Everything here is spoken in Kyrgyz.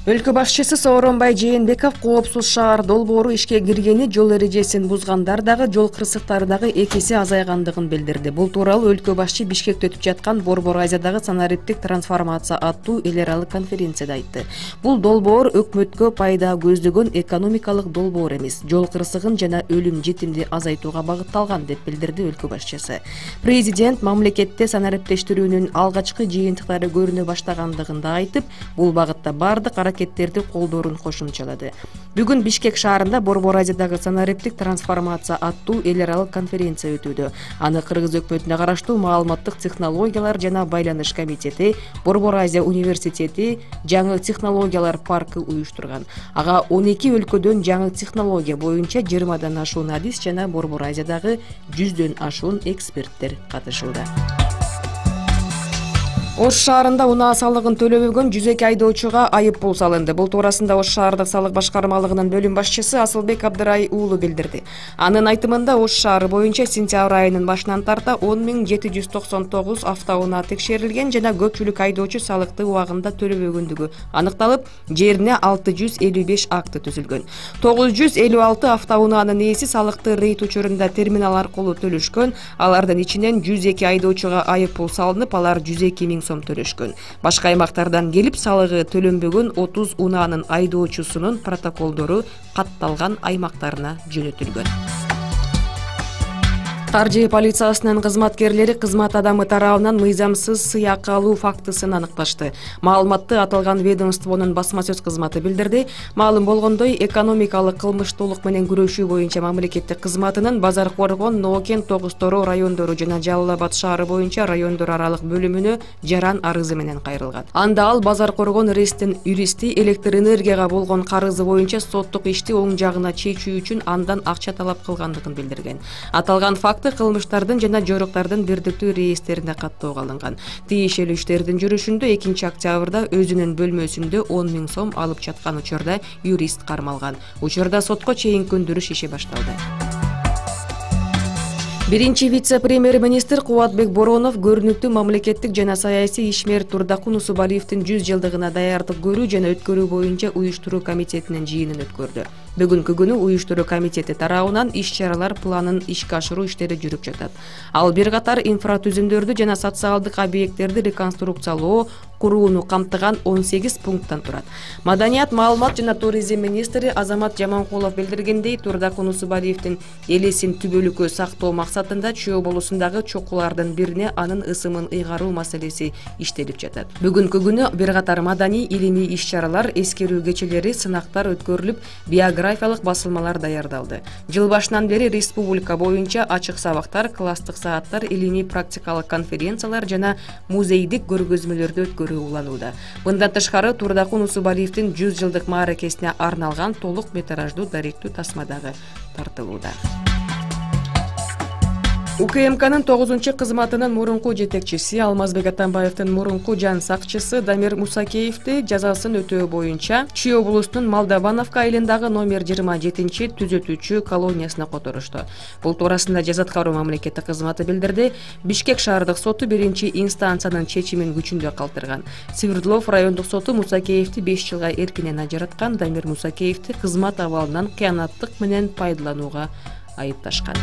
Өлкө башчысы Сооронбай Жээнбеков коопсуз шаар долбоору ишке киргени жол эрежесин бузгандар дагы жол кырсыктары дагы 2 эсе азайгандыгын билдирди. Бул тууралуу өлкө башчы Бишкекте өтүп жаткан Борбор Азиядагы санариптик трансформация аттуу эл аралык конференцияда айтты. Бул долбоор өкмөткө пайда көздөгөн экономикалык долбоор эмес, жол кырсыгын жана өлүм жетимди азайтууга багытталган деп билдирди өлкө башчысы. Президент мамлекетте санариптештирүүнүн алгачкы жыйынтыктары көрүнө баштагандыгын да айтып, бул багытта бардык аракеттерди колдоорун кошумчалады. Бүгүн Бишкек шаарында Борбор Азиядагы санариптик трансформация аттуу эл аралык конференция өтүүдө. Аны Кыргыз өкмөтүнө караштуу маалыматтык технологиялар жана байланыш комитети, Борбор Азия университети жаңы технологиялар паркы уюштурган. Ага 12 өлкөдөн жаңы технология боюнча 20дан ашуун адис жана Борбор Азиядагы 100дөн ашуун эксперттер катышууда. Ош шаарында унаа салыгын төлөбөгөн 102 айдоочуга айып пул салынды. Бул туурасында Ош шаардык салык башкармалыгынын бөлүм башчысы Асылбек Абдырай уулу билдирди. Анын айтымында Ош шаары боюнча сентябрь айынын башынан тарта 10.799 автоунаа текшерилген жана көпчүлүк айдоочу салыкты убагында төлөбөгөндүгү аныкталып, жерине 655 акты түзүлгөн. 956 автоунаанын ээси салыкты рейд учурунда терминал аркылуу төлөшкөн. Алардын ичинен 102 айдоочуга айып пул салынып, алар 102 000 сом төлөшкөн. Башка аймактардан келип салыгы төлөнбөгөн 30 унаанын айдоочусунун протоколдору катталган аймактарына жөнөтүлгөн. Каржы полициясынын кызматкерлери кызмат адамы тарабынан мыйзамсыз сыйак алуу фактысын аныкташты. Маалыматты аталган ведомствонун басма сөз кызматы билдирди. Маалым болгондой, экономикалык кылмыштуулук менен күрөшүү боюнча мамлекеттик кызматынын Базар Коргон, Ноокент, Тогуз-Тороо райондору жана Жалал Абад шаары боюнча райондор аралык бөлүмүнө жаран арызы менен кайрылган. Анда ал Базар Коргон РЭСтин юристи электр энергияга болгон карызы боюнча соттук ишти оң жагына чечүү үчүн андан акча талап кылгандыгын билдирген. Аталган факт кылмыштардын жана жоруктардын бирдиктүү реестрине каттоого алынган. Тиешелүү иштердин жүрүшүндө 2 октябрда өзүнүн бөлмөсүндө 10 000 сом алып жаткан учурда юрист кармалган. Учурда сотко чейин көндүрүш иши башталды. Биринчи вице-премьер-министр Кубатбек Боронов көрүнүктүү мамлекеттик жана саясий ишмер Турдакун Усубалиевдин 100 жылдыгына даярдык көрүү жана өткөрүү боюнча уюштуруу комитетинин жыйынын өткөрдү. Бүгүнкү күнү уюштуруу комитети тарабынан иш-чаралар планын ишке ашыруу иштери жүрүп жатат. Ал бир катар инфратүзүмдөрдү жана социалдык объекттерди реконструкциялоо, курууну камтыган 18 пункттан турат. Маданият, маалымат жана туризм министри Азамат Жаманкулов билдиргендей, Турдакун Усубалиевдин элесин түбөлүккө сактоо максатында Чүй облусундагы чокулардын бирине анын ысымын ыйгаруу маселеси иштелип жатат. Бүгүнкү күнү бир катар маданий илимий иш-чаралар, эскерүү кечелери, сынактар өткөрүлүп, биографиялык басылмалар даярдалды. Жыл башынан бери республика боюнча ачык сабактар, класстык сааттар, илимий практикалык конференциялар жана музейдик көргөзмөлөрдү өткөрүү уланууда. Мындан тышкары Турдакун Усубалиевдин 100 жылдык мааракесине арналган толук метраждуу даректүү тасма дагы тартылууда. УКМКнын 9-кызматынын мурунку жетекчиси Алмазбек Атамбаевдин мурунку жан сакчысы Дамир Мусакеевди жазасын өтөө боюнча Чүй облусунун Молдовановка айылындагы номер 27 түзөтүүчү колониясына которушту. Бул туурасында жаза аткаруу мамлекеттик кызматы билдирди. Бишкек шаардык соту биринчи инстанциянын чечимин күчүндө калтырган. Свердлов райондук соту Мусакеевди 5 жылга эркинен ажыраткан. Дамир Мусакеевди кызмат абалынан кыянаттык менен пайдаланууга айыпташкан.